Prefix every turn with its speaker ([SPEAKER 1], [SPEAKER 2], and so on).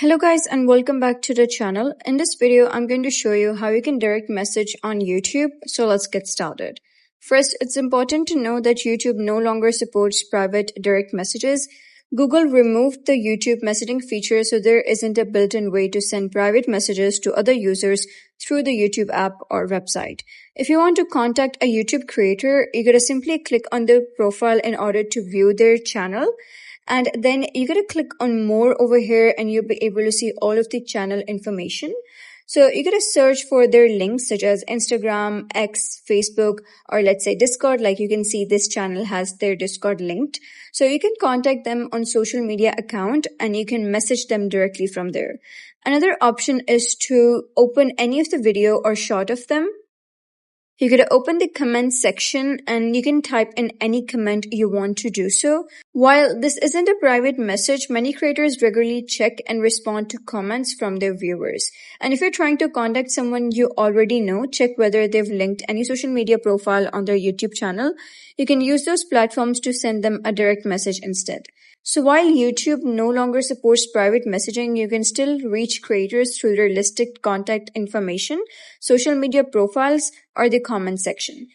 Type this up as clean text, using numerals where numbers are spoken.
[SPEAKER 1] Hello guys and welcome back to the channel. In this video, I'm going to show you how you can direct message on YouTube. So let's get started. First, it's important to know that YouTube no longer supports private direct messages. Google removed the YouTube messaging feature, so there isn't a built-in way to send private messages to other users through the YouTube app or website. If you want to contact a YouTube creator, you gotta simply click on their profile in order to view their channel. And then you gotta click on more over here and you'll be able to see all of the channel information. So you gotta search for their links such as Instagram, X, Facebook, or let's say Discord. Like you can see this channel has their Discord linked. So you can contact them on social media account and you can message them directly from there. Another option is to open any of the video or shot of them. You could open the comment section and you can type in any comment you want to do so. While this isn't a private message, many creators regularly check and respond to comments from their viewers. And if you're trying to contact someone you already know, check whether they've linked any social media profile on their YouTube channel. You can use those platforms to send them a direct message instead. So while YouTube no longer supports private messaging, you can still reach creators through their listed contact information, social media profiles, or the comment section.